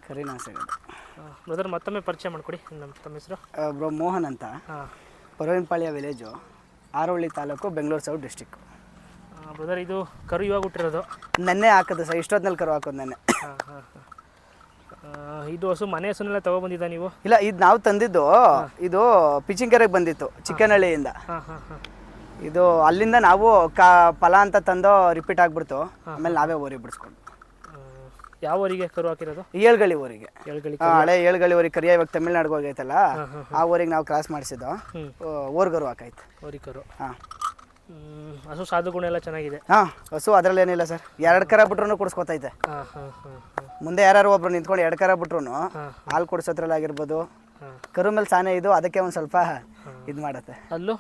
ಕರಿನ ಸಿಗೋದು. ಬ್ರದರ್ ಮತ್ತೊಮ್ಮೆ ಪರಿಚಯ ಮಾಡಿಕೊಡಿ ತಮ್ಮ ಹೆಸರು. ಬ್ರೋ ಮೋಹನ್ ಅಂತ, ಹಾಂ. Paravanapalya village, Arohalli taluk, Bengaluru south district. Brother ಇದು ಕರು ಇವಾಗ ಹುಟ್ಟಿರೋದು? ನೆನ್ನೆ ಹಾಕೋದು ಸರ್, ಇಷ್ಟೊತ್ತಿನಲ್ಲಿ ಕರು ಹಾಕೋದು ನೆನ್ನೆ. ಹಾಂ ಹಾಂ ಹಾಂ. ಇದು ಹಸು ಮನೆ ಹಸುನೆಲ್ಲ ತೊಗೊಬಂದಿದ್ದ ನೀವು? ಇಲ್ಲ, ಇದು ನಾವು ತಂದಿದ್ದು. ಇದು ಪಿಚಿಂಕೆರೆಗೆ ಬಂದಿತ್ತು ಚಿಕ್ಕನಹಳ್ಳಿಯಿಂದ. ಹಾಂ ಹಾಂ ಹಾಂ. ಇದು ಅಲ್ಲಿಂದ ನಾವು ಫಲ ಅಂತ ತಂದು ರಿಪೀಟ್ ಆಗಿಬಿಡ್ತು. ಆಮೇಲೆ ನಾವೇ ಓರಿ ಬಿಡಿಸ್ಕೊಂಡು. ಯಾವ ಊರಿಗೆ ಕರು ಹಾಕಿರೋದು? ಏಳ್ಗಳಿ ಊರಿಗೆ. ಏಳ್ಗಳಿ ಹಳೆ ಏಳ್ಗಳಿ ಊರಿಗೆ ಕರಿಯ ಇವಾಗ ತಮಿಳ್ನಾಡಿಗೆ ಹೋಗೈತಲ್ಲ, ಆ ಊರಿಗೆ ನಾವು ಕ್ರಾಸ್ ಮಾಡಿಸಿದ್ದು. ಓರ್ಗರು ಹಾಕೈತೆ ಓರಿ ಕರು. ಹಾಂ. ಹಸು ಸಾಧು ಗುಣ ಎಲ್ಲ ಚೆನ್ನಾಗಿದೆ. ಹಾಂ, ಹಸು ಅದರಲ್ಲಿ ಏನಿಲ್ಲ ಸರ್. 2 ಕರ ಬಿಟ್ರು ಕುಡಿಸ್ಕೊತೈತೆ. ಹಾಂ ಹಾಂ ಹಾಂ. ಮುಂದೆ ಯಾರು ಒಬ್ರು ನಿಂತ್ಕೊಂಡು 2 ಕರ ಬಿಟ್ರು ಹಾಲು ಕುಡಿಸೋದ್ರಲ್ಲಿ ಆಗಿರ್ಬೋದು. ಕರು ಮೇಲೆ ಸಾನೆ ಇದು, ಅದಕ್ಕೆ ಒಂದು ಸ್ವಲ್ಪ ಇದು ಮಾಡುತ್ತೆ. ಅಲ್ಲೂ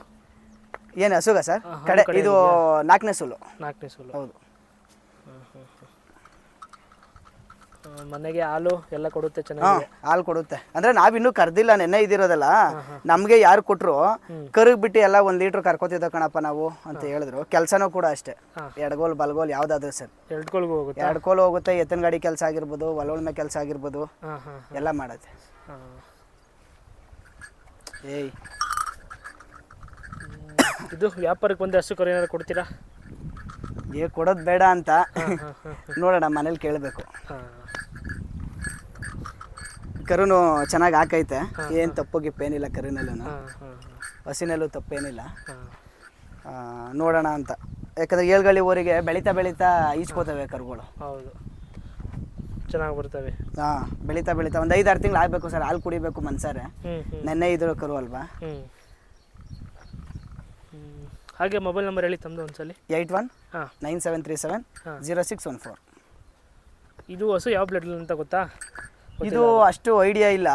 ಏನು ಹಸುಗ ಸರ್? ಕಡೆ ಇದು 4ನೇ ಸುಲು. 4ನೇ ಸುಲು. ಹೌದು. ಮನೆಗೆ ಹಾಲು ಎಲ್ಲ ಕೊಡುತ್ತೆ ಹಾಂ, ಚೆನ್ನಾಗಿ? ಹಾಲು ಕೊಡುತ್ತೆ. ಅಂದರೆ ನಾವಿನ್ನೂ ಕರೆದಿಲ್ಲ, ನೆನ್ನೆ ಇದ್ದಿರೋದಲ್ಲ. ನಮಗೆ ಯಾರು ಕೊಟ್ಟರು ಕರುಗೆ ಬಿಟ್ಟು ಎಲ್ಲ 1 ಲೀಟ್ರ್ ಕರ್ಕೋತಿದ್ದೋ ಕಣಪ್ಪ ನಾವು ಅಂತ ಹೇಳಿದ್ರು. ಕೆಲಸನೂ ಕೂಡ ಅಷ್ಟೇ, ಎಡಗೋಲ್ ಬಲ್ಗೋಲ್ ಯಾವುದಾದ್ರೂ ಸರ್. 2 ಕೋಲ್ಗೂ ಹೋಗುತ್ತೆ? 2 ಕೋಲು ಹೋಗುತ್ತೆ. ಎತ್ತಿನ ಗಾಡಿ ಕೆಲಸ ಆಗಿರ್ಬೋದು, ಹೊಲುಳ್ಮೆ ಕೆಲಸ ಆಗಿರ್ಬೋದು, ಎಲ್ಲ ಮಾಡುತ್ತೆ. ಏಯ್, ಇದು ವ್ಯಾಪಾರಕ್ಕೆ ಬಂದು ಹಸು ಕರು ಏನಾದ್ರು ಕೊಡ್ತೀರಾ? ಕೊಡೋದು ಬೇಡ ಅಂತ ನೋಡೋಣ, ಮನೇಲಿ ಕೇಳಬೇಕು. ಕರುನು ಚೆನ್ನಾಗಿ ಹಾಕೈತೆ, ಏನು ತಪ್ಪು ಗಿಪ್ಪೇನಿಲ್ಲ ಕರುನಲ್ಲೂ, ಹಸಿನಲ್ಲೂ ತಪ್ಪೇನಿಲ್ಲ. ನೋಡೋಣ ಅಂತ. ಯಾಕಂದರೆ ಏಳ್ಗಳಿ ಊರಿಗೆ ಬೆಳೀತಾ ಬೆಳೀತಾ ಈಸ್ಕೋತವೆ ಕರುಗಳು. ಹೌದು, ಚೆನ್ನಾಗಿ ಬರ್ತವೆ. ಹಾಂ, ಬೆಳೀತಾ ಬೆಳೀತಾ ಒಂದು 5-6 ತಿಂಗಳು ಆಗಬೇಕು ಸರ್. ಹಾಲು ಕುಡಿಬೇಕು ಮನ್ಸಾರೆ. ನೆನ್ನೆ ಇದ್ರು ಕರು ಅಲ್ವಾ. ಹಾಗೆ ಮೊಬೈಲ್ ನಂಬರ್ ಹೇಳಿ ತಮ್ಮದು ಒಂದ್ಸಲಿ. 8197370614. ಇದು ಹಸು ಯಾವ ಬ್ಲಡ್ ಅಂತ ಗೊತ್ತಾ? ಇದು ಅಷ್ಟು ಐಡಿಯಾ ಇಲ್ಲ,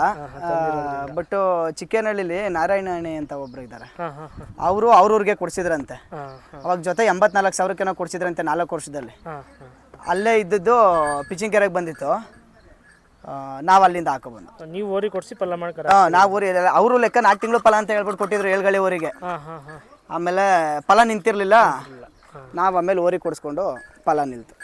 ಬಟ್ ಚಿಕ್ಕನಹಳ್ಳಿಲಿ ನಾರಾಯಣಾಣಿ ಅಂತ ಒಬ್ರು ಇದ್ದಾರೆ. ಅವರು ಅವ್ರವ್ರಿಗೆ ಕೊಡ್ಸಿದ್ರಂತೆ. ಅವಾಗ ಜೊತೆ 84,000 ಕೊಡ್ಸಿದ್ರಂತೆ 4 ವರ್ಷದಲ್ಲಿ. ಅಲ್ಲೇ ಇದ್ದದ್ದು ಪಿಚಿಂಕೆರೆಗೆ ಬಂದಿತ್ತು. ನಾವು ಅಲ್ಲಿಂದ ಹಾಕೊಬಂದು. ನೀವು ಓರಿ ಕೊಡಿಸಿ ಫಲ ಮಾಡ್ಕರ? ನಾವು ಊರಿ ಅವರು ಲೆಕ್ಕ 4 ತಿಂಗಳು ಫಲ ಅಂತ ಹೇಳ್ಬಿಟ್ಟು ಕೊಟ್ಟಿದ್ರು ಏಳ್ಗಳಿ ಊರಿಗೆ. ಆಮೇಲೆ ಫಲ ನಿಂತಿರ್ಲಿಲ್ಲ, ನಾವು ಆಮೇಲೆ ಓರಿ ಕೊಡಿಸ್ಕೊಂಡು ಫಲ ನಿಲ್ತು.